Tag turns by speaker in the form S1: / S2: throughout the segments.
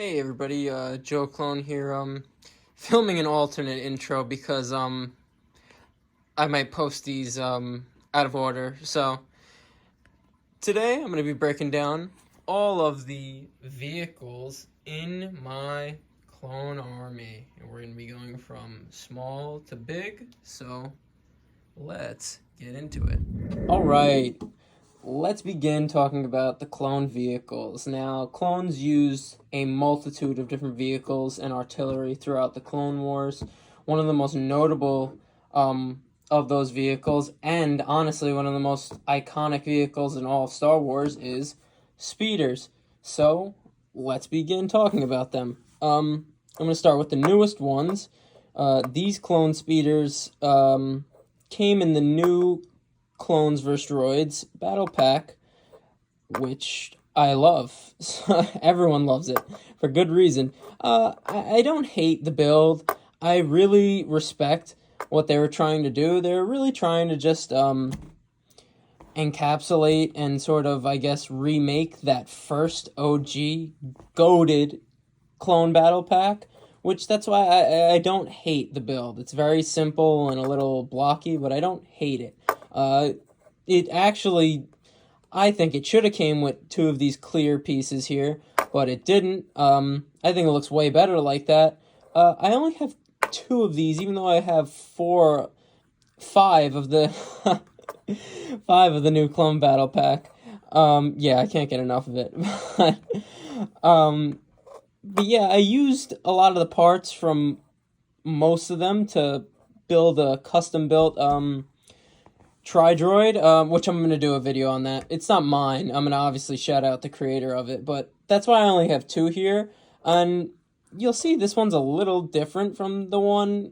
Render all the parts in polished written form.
S1: Hey everybody, Joe Clone here, filming an alternate intro because, I might post these, out of order. So, today I'm gonna be breaking down all of the vehicles in my clone army. And we're gonna be going from small to big, so let's get into it. Alright, let's begin talking about the clone vehicles. Now, clones use a multitude of different vehicles and artillery throughout the Clone Wars. One of the most notable of those vehicles, and honestly one of the most iconic vehicles in all of Star Wars, is speeders. So, let's begin talking about them. I'm going to start with the newest ones. These clone speeders came in the new Clones vs. Droids battle pack, which I love. Everyone loves it for good reason. I don't hate the build. I really respect what they were trying to do. They were really trying to just encapsulate and sort of, I guess, remake that first OG goated clone battle pack, which that's why I don't hate the build. It's very simple and a little blocky, but I don't hate it. It actually, I think it should have came with two of these clear pieces here, but it didn't. I think it looks way better like that. I only have two of these, even though I have five of the five of the new clone battle pack. Yeah, I can't get enough of it. But yeah, I used a lot of the parts from most of them to build a custom built Tri-Droid, which I'm going to do a video on that. It's not mine. I'm going to obviously shout out the creator of it, but that's why I only have two here. And you'll see this one's a little different from the one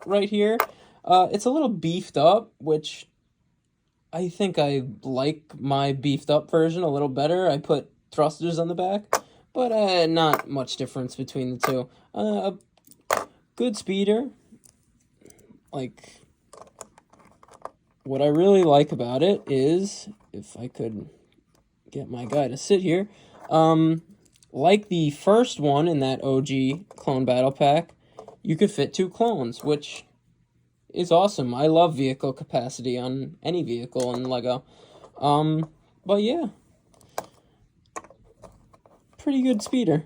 S1: right here. It's a little beefed up, which I think I like my beefed up version a little better. I put thrusters on the back, but not much difference between the two. Good speeder. Like, what I really like about it is, if I could get my guy to sit here, like the first one in that OG clone battle pack, you could fit two clones, which is awesome. I love vehicle capacity on any vehicle in LEGO. But yeah, pretty good speeder.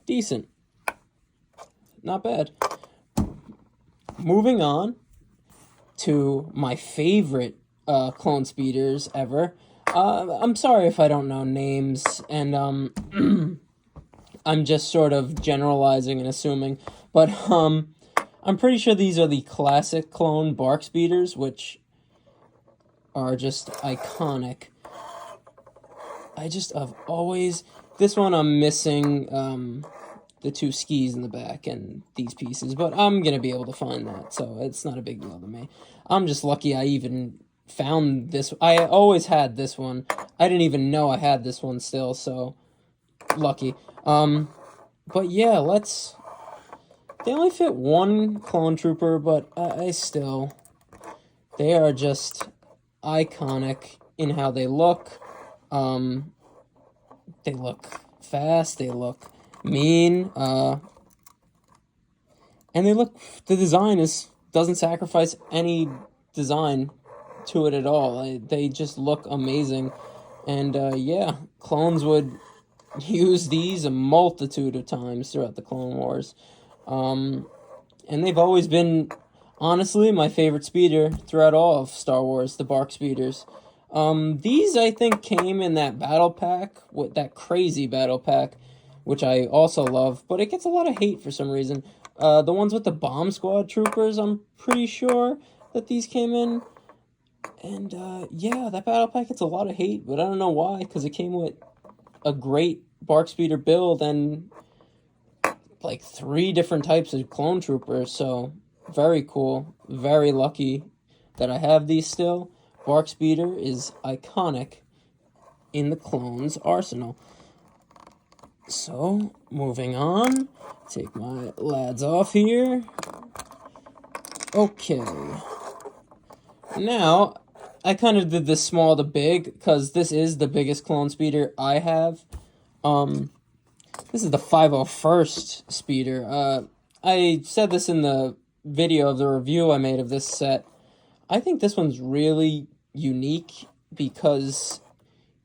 S1: Decent. Not bad. Moving on to my favorite clone speeders ever. I'm sorry if I don't know names, and I'm just sort of generalizing and assuming, but I'm pretty sure these are the classic clone BARC speeders, which are just iconic. I've always... This one I'm missing the two skis in the back and these pieces, but I'm going to be able to find that, so it's not a big deal to me. I'm just lucky I even found this. I always had this one. I didn't even know I had this one still, so lucky. But yeah, they only fit one clone trooper, but they are just iconic in how they look. They look fast, they look mean, and the design doesn't sacrifice any design to it at all. They just look amazing, and yeah, clones would use these a multitude of times throughout the Clone Wars, and they've always been, honestly, my favorite speeder throughout all of Star Wars, the BARC speeders. These, I think, came in that battle pack, with that crazy battle pack, which I also love, but it gets a lot of hate for some reason. The ones with the bomb squad troopers, I'm pretty sure that these came in. And, yeah, that battle pack gets a lot of hate, but I don't know why, because it came with a great BARC speeder build and, like, 3 different types of clone troopers, so very cool. Very lucky that I have these still. BARC speeder is iconic in the clones' arsenal. So, moving on. Take my lads off here. Okay. Now, I kind of did this small to big, because this is the biggest clone speeder I have. This is the 501st speeder. I said this in the video of the review I made of this set. I think this one's really unique because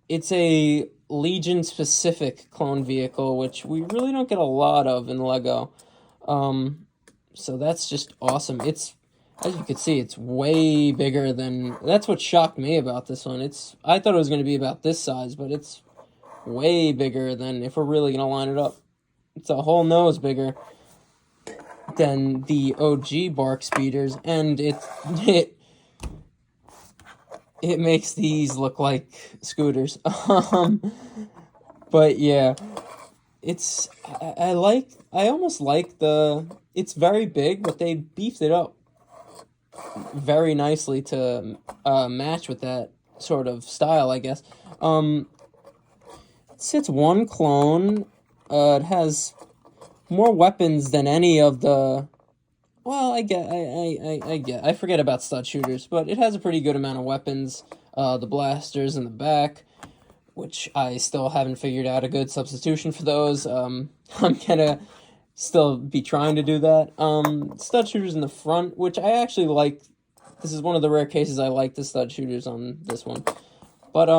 S1: it's a Legion-specific clone vehicle, which we really don't get a lot of in LEGO. So that's just awesome. It's, as you can see, it's way bigger than... That's what shocked me about this one. I thought it was going to be about this size, but it's way bigger than, if we're really going to line it up. It's a whole nose bigger than the OG Bark speeders, and it makes these look like scooters. But yeah, I almost like it's very big, but they beefed it up very nicely to match with that sort of style, I guess. It's one clone. It has more weapons than any of the... Well, I forget about stud shooters, but it has a pretty good amount of weapons. The blasters in the back, which I still haven't figured out a good substitution for those. I'm gonna still be trying to do that. Stud shooters in the front, which I actually like. This is one of the rare cases I like the stud shooters on this one. But,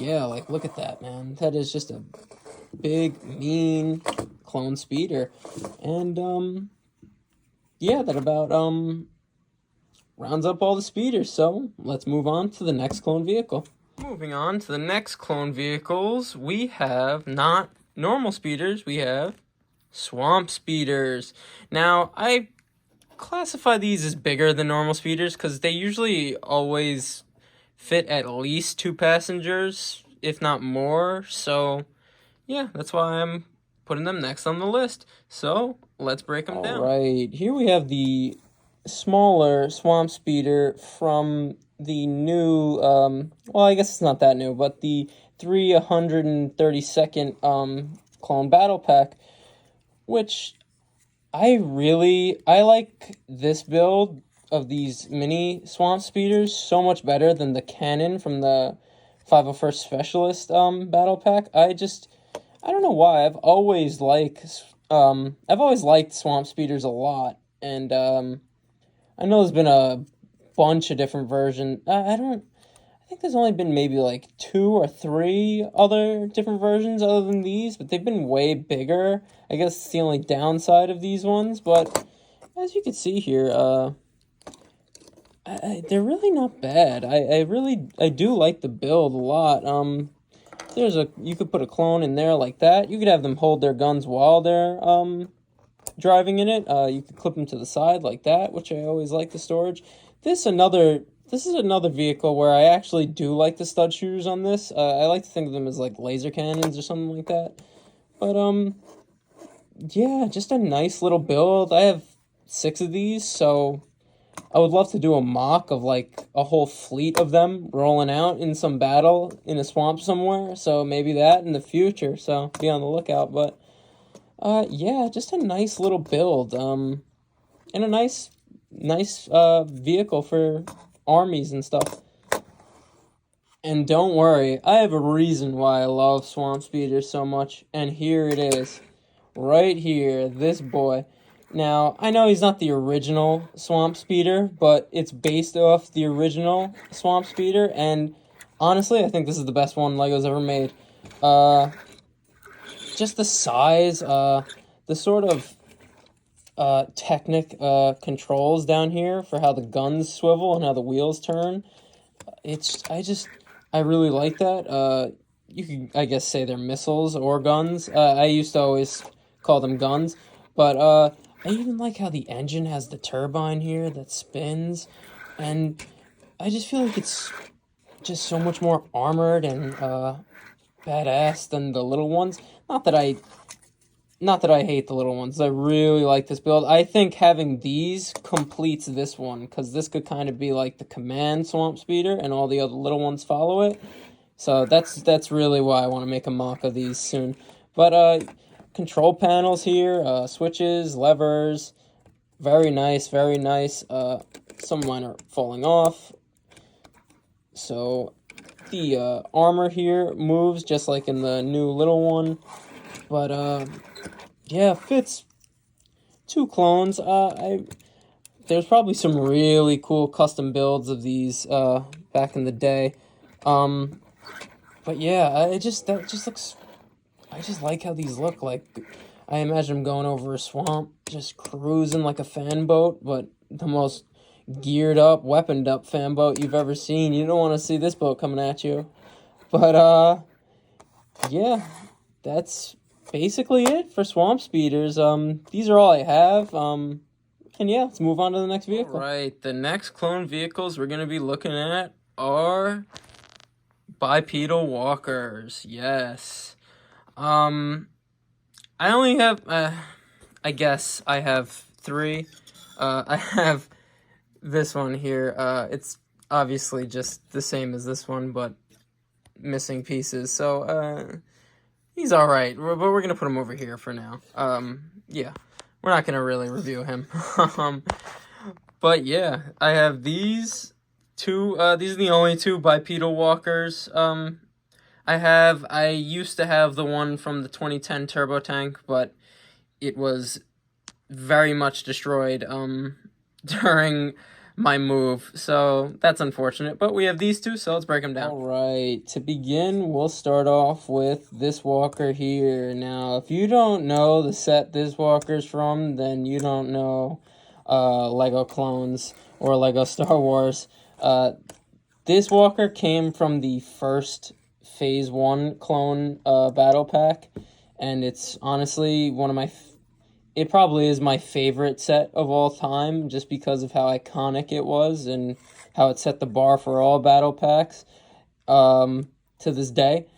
S1: yeah, like, look at that, man. That is just a big, mean clone speeder. And, yeah, that about, rounds up all the speeders. So, let's move on to the next clone vehicle. Moving on to the next clone vehicles, we have not normal speeders, we have swamp speeders. Now, I classify these as bigger than normal speeders because they usually always fit at least 2 passengers, if not more. So, yeah, that's why I'm putting them next on the list. So, let's break them down. All right, here we have the smaller swamp speeder from the new, well, I guess it's not that new, but the 332nd Clone Battle Pack, which I like this build of these mini swamp speeders so much better than the cannon from the 501st Specialist battle pack. I don't know why. I've always liked swamp speeders a lot, and I know there's been a bunch of different versions. I think there's only been maybe like 2 or 3 other different versions other than these, but they've been way bigger. I guess it's the only downside of these ones, but as you can see here, they're really not bad. I do like the build a lot. You could put a clone in there like that. You could have them hold their guns while they're driving in it. You could clip them to the side like that, which I always like the storage. This is another vehicle where I actually do like the stud shooters on this. I like to think of them as like laser cannons or something like that. But yeah, just a nice little build. I have 6 of these, so I would love to do a mock of like a whole fleet of them rolling out in some battle in a swamp somewhere. So maybe that in the future. So be on the lookout. But yeah, just a nice little build. And a nice vehicle for armies and stuff. And don't worry, I have a reason why I love swamp speeders so much, and here it is. Right here, this boy. Now, I know he's not the original swamp speeder, but it's based off the original swamp speeder, and honestly, I think this is the best one LEGO's ever made. Just the size, the sort of controls down here for how the guns swivel and how the wheels turn. I really like that. You could, I guess, say they're missiles or guns. I used to always call them guns, but I even like how the engine has the turbine here that spins, and I just feel like it's just so much more armored and badass than the little ones. Not that I hate the little ones. I really like this build. I think having these completes this one, because this could kind of be like the command swamp speeder, and all the other little ones follow it. So that's really why I want to make a mock of these soon. But control panels here, switches, levers, very nice, very nice. Some of mine are falling off. So the armor here moves just like in the new little one. But, yeah, fits 2 clones. There's probably some really cool custom builds of these, back in the day. But yeah, that just looks, I just like how these look. Like, I imagine them going over a swamp, just cruising like a fan boat, but the most geared up, weaponed up fan boat you've ever seen. You don't want to see this boat coming at you. But, yeah, that's basically it for Swamp Speeders. These are all I have. And yeah, let's move on to the next vehicle. All right, the next clone vehicles we're going to be looking at are bipedal walkers. Yes. I only have, I guess I have 3. I have this one here. It's obviously just the same as this one, but missing pieces. So, he's all right, but we're going to put him over here for now. Yeah, we're not going to really review him. But yeah, I have these 2. These are the only 2 bipedal walkers I used to have the one from the 2010 Turbo Tank, but it was very much destroyed during my move, so that's unfortunate. But we have these 2, so let's break them down. All right, to begin, we'll start off with this walker here. Now, if you don't know the set this walker's from, then you don't know Lego Clones or Lego Star Wars. This walker came from the first Phase 1 clone battle pack, and it's honestly one of my it probably is my favorite set of all time, just because of how iconic it was and how it set the bar for all battle packs to this day.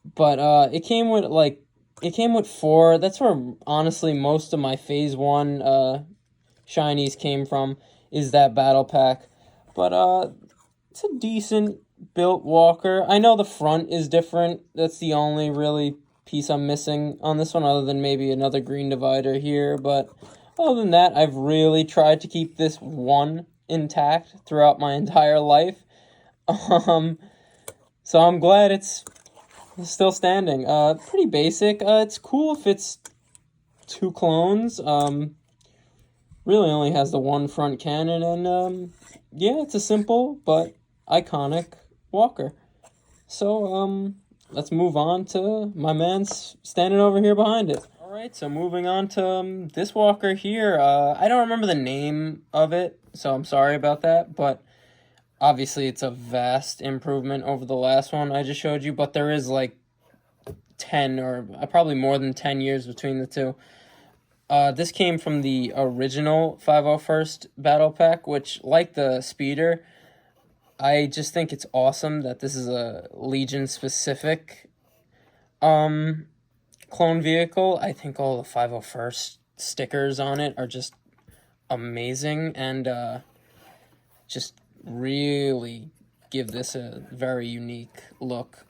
S1: But it came with 4. That's where honestly most of my Phase 1 shinies came from, is that battle pack. But it's a decent built walker. I know the front is different. That's the only really piece I'm missing on this one, other than maybe another green divider here. But other than that, I've really tried to keep this one intact throughout my entire life. So I'm glad it's still standing. Pretty basic. It's cool if it's 2 clones. Really only has the one front cannon, and yeah, it's a simple but iconic walker. So let's move on to my man's standing over here behind it. All right, so moving on to this walker here. I don't remember the name of it, so I'm sorry about that, but obviously it's a vast improvement over the last one I just showed you, but there is like 10 or probably more than 10 years between the 2. This came from the original 501st Battle Pack, which, like the Speeder, I just think it's awesome that this is a Legion-specific clone vehicle. I think all the 501st stickers on it are just amazing, and just really give this a very unique look.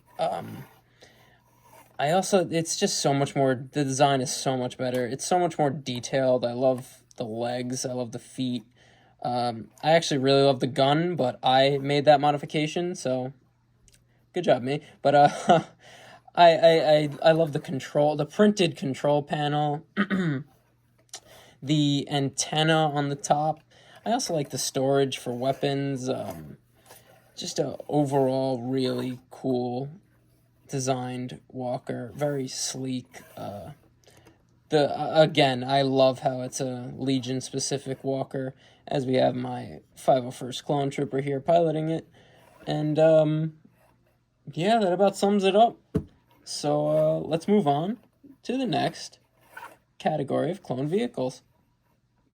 S1: It's just so much more, the design is so much better. It's so much more detailed. I love the legs. I love the feet. I actually really love the gun, but I made that modification, so good job, me. But I love the printed control panel, the antenna on the top. I also like the storage for weapons. Just a overall really cool designed walker, very sleek. Again, I love how it's a Legion specific walker, as we have my 501st Clone Trooper here piloting it. And yeah, that about sums it up. So let's move on to the next category of clone vehicles.